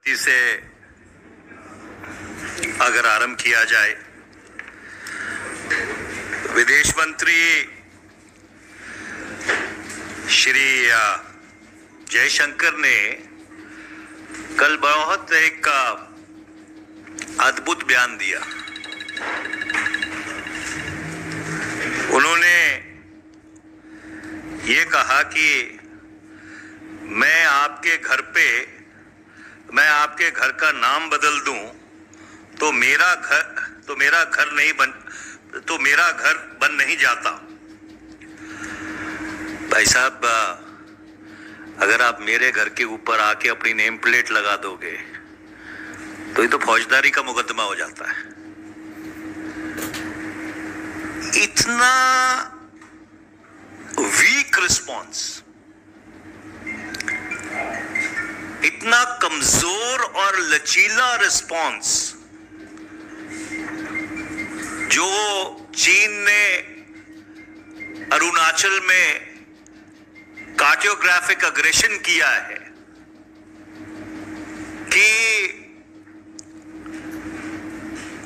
से अगर आरंभ किया जाए, विदेश मंत्री श्री जयशंकर ने कल बहुत एक अद्भुत बयान दिया। उन्होंने ये कहा कि मैं आपके घर का नाम बदल दूं तो मेरा घर बन नहीं जाता। भाई साहब, अगर आप मेरे घर के ऊपर आके अपनी नेम प्लेट लगा दोगे तो ये तो फौजदारी का मुकदमा हो जाता है। इतना वीक रिस्पॉन्स, इतना कमजोर और लचीला रिस्पॉन्स जो चीन ने अरुणाचल में कार्टोग्राफिक अग्रेशन किया है कि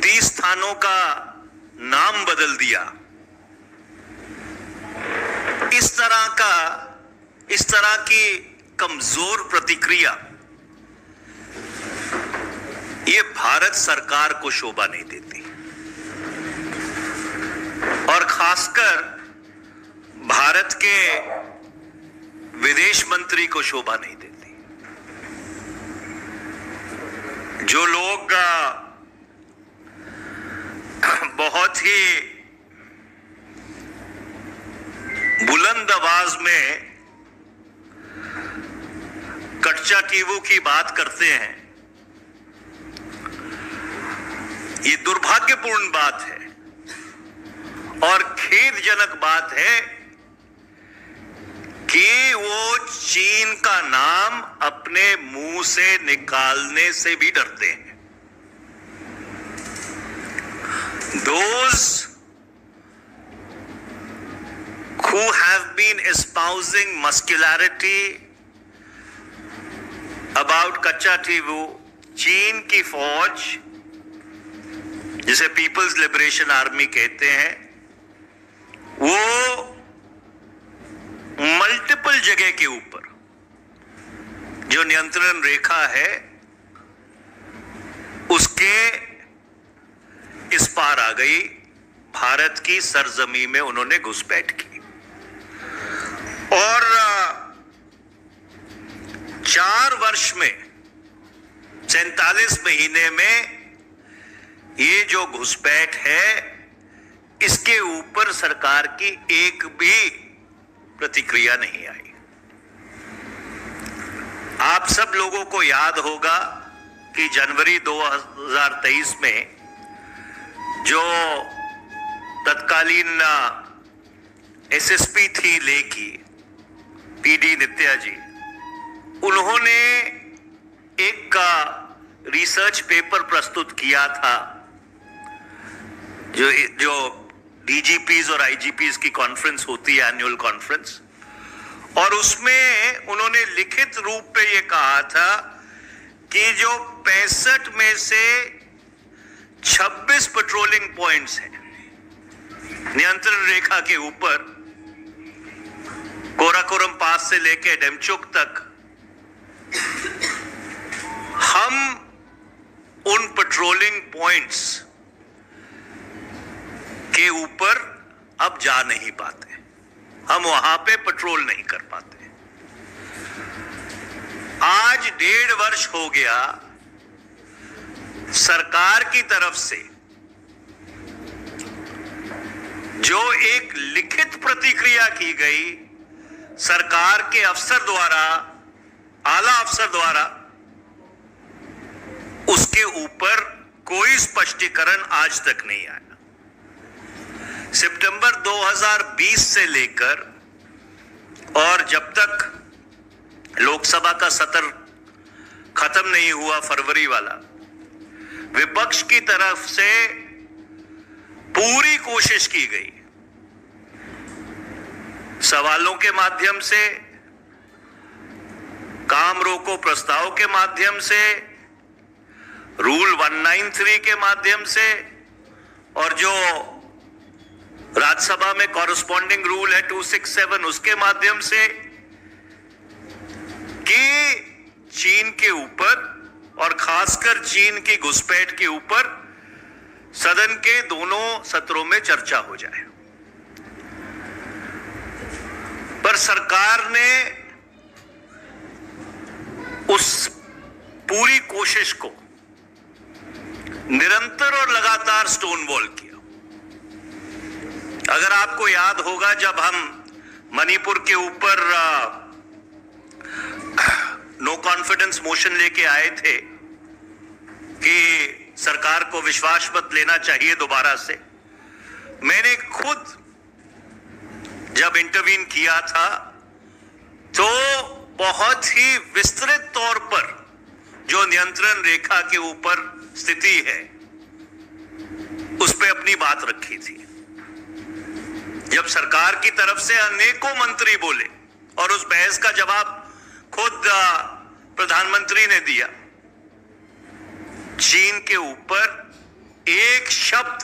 30 स्थानों का नाम बदल दिया, इस तरह की कमजोर प्रतिक्रिया ये भारत सरकार को शोभा नहीं देती और खासकर भारत के विदेश मंत्री को शोभा नहीं देती। जो लोग बहुत ही बुलंद आवाज में कच्चा टीवू की बात करते हैं, ये दुर्भाग्यपूर्ण बात है और खेदजनक बात है कि वो चीन का नाम अपने मुंह से निकालने से भी डरते हैं। Those who have been espousing muscularity about कच्चा टीवू, चीन की फौज जिसे पीपल्स लिबरेशन आर्मी कहते हैं, वो मल्टीपल जगह के ऊपर जो नियंत्रण रेखा है उसके इस पार आ गई। भारत की सरजमी में उन्होंने घुसपैठ की और 4 वर्ष में 47 महीने में ये जो घुसपैठ है इसके ऊपर सरकार की एक भी प्रतिक्रिया नहीं आई। आप सब लोगों को याद होगा कि जनवरी 2023 में जो तत्कालीन एसएसपी थी लेह की, पीडी नित्या जी, उन्होंने एक रिसर्च पेपर प्रस्तुत किया था जो डीजीपीज और आईजीपीज की कॉन्फ्रेंस होती है, एनुअल कॉन्फ्रेंस, और उसमें उन्होंने लिखित रूप पे ये कहा था कि जो 65 में से 26 पेट्रोलिंग पॉइंट्स हैं नियंत्रण रेखा के ऊपर, कोराकोरम पास से लेके डेमचुक तक, हम उन पेट्रोलिंग पॉइंट्स के ऊपर अब जा नहीं पाते, हम वहां पे पेट्रोल नहीं कर पाते। आज 1.5 वर्ष हो गया सरकार की तरफ से जो एक लिखित प्रतिक्रिया की गई सरकार के अफसर द्वारा, आला अफसर द्वारा, उसके ऊपर कोई स्पष्टीकरण आज तक नहीं आया। सितंबर 2020 से लेकर और जब तक लोकसभा का सत्र खत्म नहीं हुआ, फरवरी वाला, विपक्ष की तरफ से पूरी कोशिश की गई, सवालों के माध्यम से, काम रोको प्रस्ताव के माध्यम से, रूल 193 के माध्यम से और जो राज्यसभा में कॉरेस्पॉन्डिंग रूल है 267 उसके माध्यम से कि चीन के ऊपर और खासकर चीन की घुसपैठ के ऊपर सदन के दोनों सत्रों में चर्चा हो जाए। पर सरकार ने उस पूरी कोशिश को निरंतर और लगातार स्टोन वॉल किया। अगर आपको याद होगा, जब हम मणिपुर के ऊपर नो कॉन्फिडेंस मोशन लेके आए थे कि सरकार को विश्वास मत लेना चाहिए दोबारा से, मैंने खुद जब इंटरवीन किया था तो बहुत ही विस्तृत तौर पर जो नियंत्रण रेखा के ऊपर स्थिति है उस पे अपनी बात रखी थी। जब सरकार की तरफ से अनेकों मंत्री बोले और उस बहस का जवाब खुद प्रधानमंत्री ने दिया, चीन के ऊपर एक शब्द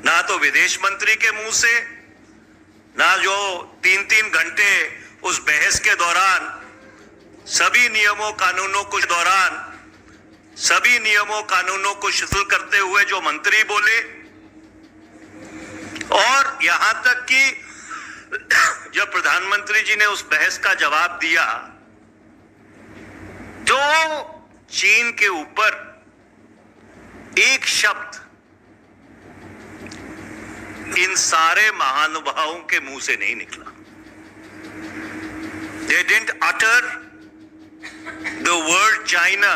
ना तो विदेश मंत्री के मुंह से, ना जो 3-3 घंटे उस बहस के दौरान सभी नियमों कानूनों को शिथिल करते हुए जो मंत्री बोले, और यहां तक कि जब प्रधानमंत्री जी ने उस बहस का जवाब दिया तो चीन के ऊपर एक शब्द इन सारे महानुभावों के मुंह से नहीं निकला। They didn't utter the word China,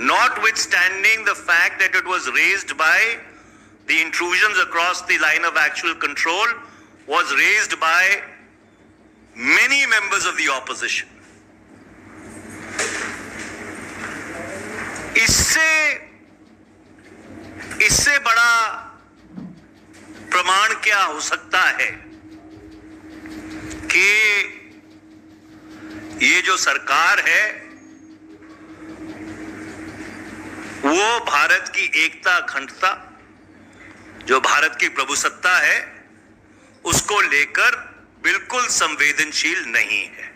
notwithstanding the fact that it was raised by the intrusions across the line of actual control, was raised by many members of the opposition. इससे बड़ा प्रमाण क्या हो सकता है कि ये जो सरकार है वो भारत की एकता अखंडता, जो भारत की प्रभुसत्ता है, उसको लेकर बिल्कुल संवेदनशील नहीं है।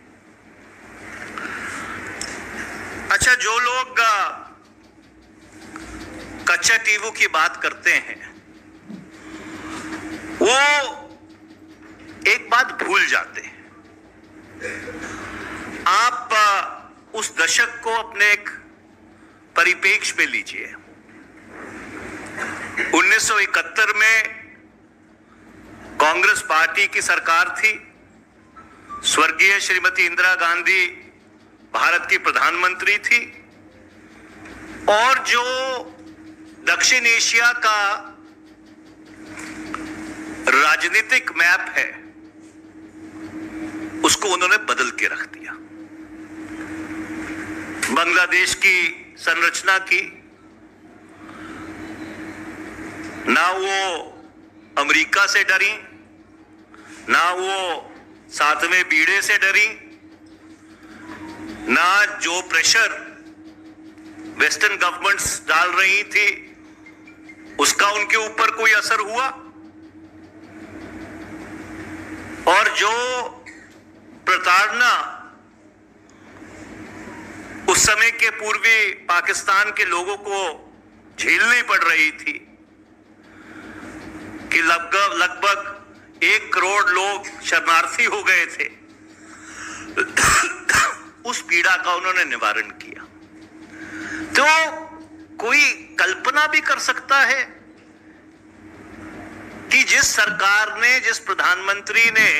अच्छा, जो लोग कच्चा टीवू की बात करते हैं वो एक बात भूल जाते हैं। आप उस दशक को अपने एक परिप्रेक्ष्य में लीजिए। 1971 में कांग्रेस पार्टी की सरकार थी, स्वर्गीय श्रीमती इंदिरा गांधी भारत की प्रधानमंत्री थी, और जो दक्षिण एशिया का राजनीतिक मैप है उसको उन्होंने बदल के रख दिया। बांग्लादेश की संरचना की, ना वो अमेरिका से डरी, ना वो 7वें बीड़े से डरी, ना जो प्रेशर वेस्टर्न गवर्नमेंट्स डाल रही थी उसका उनके ऊपर कोई असर हुआ, और जो प्रताड़ना उस समय के पूर्वी पाकिस्तान के लोगों को झेलनी पड़ रही थी कि लगभग 1 करोड़ लोग शरणार्थी हो गए थे, उस पीड़ा का उन्होंने निवारण किया। तो कोई कल्पना भी कर सकता है कि जिस सरकार ने, जिस प्रधानमंत्री ने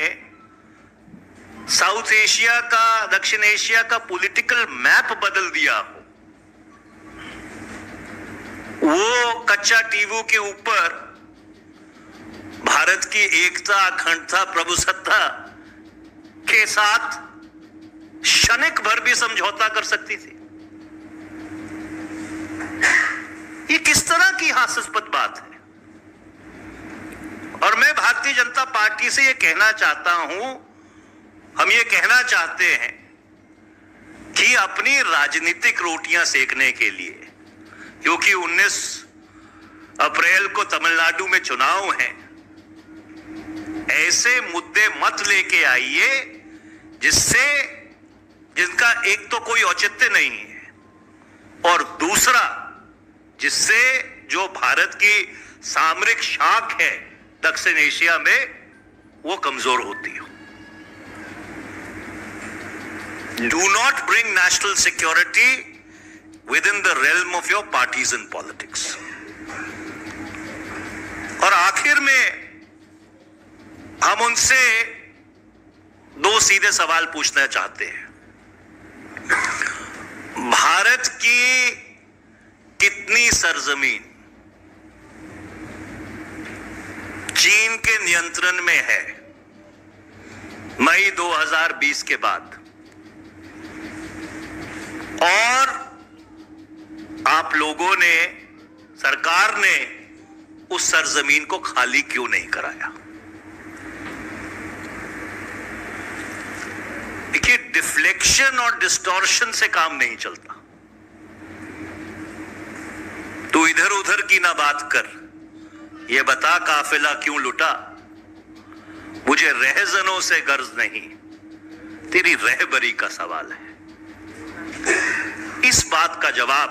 साउथ एशिया का, दक्षिण एशिया का पॉलिटिकल मैप बदल दिया हो, वो कच्चा टीवू के ऊपर भारत की एकता, अखंडता, प्रभुसत्ता के साथ क्षणिक भर भी समझौता कर सकती थी। ये किस तरह की हास्यास्पद बात है। और मैं भारतीय जनता पार्टी से ये कहना चाहता हूं, हम ये कहना चाहते हैं कि अपनी राजनीतिक रोटियां सेकने के लिए, क्योंकि 19 अप्रैल को तमिलनाडु में चुनाव हैं, ऐसे मुद्दे मत लेके आइए जिनका एक तो कोई औचित्य नहीं है और दूसरा जिससे जो भारत की सामरिक शाख है दक्षिण एशिया में वो कमजोर होती हो। Do not bring national security within the realm of your partisan politics. और आखिर में हम उनसे दो सीधे सवाल पूछना चाहते हैं। भारत की कितनी सरजमीन चीन के नियंत्रण में है मई 2020 के बाद, और आप लोगों ने, सरकार ने उस सरजमीन को खाली क्यों नहीं कराया? देखिए, डिफ्लेक्शन और डिस्टॉर्शन से काम नहीं चलता। तू इधर उधर की ना बात कर, ये बता काफिला क्यों लुटा, मुझे रहजनों से गर्ज नहीं, तेरी रहबरी का सवाल है। इस बात का जवाब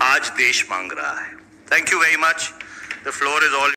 आज देश मांग रहा है। Thank you very much. The floor is all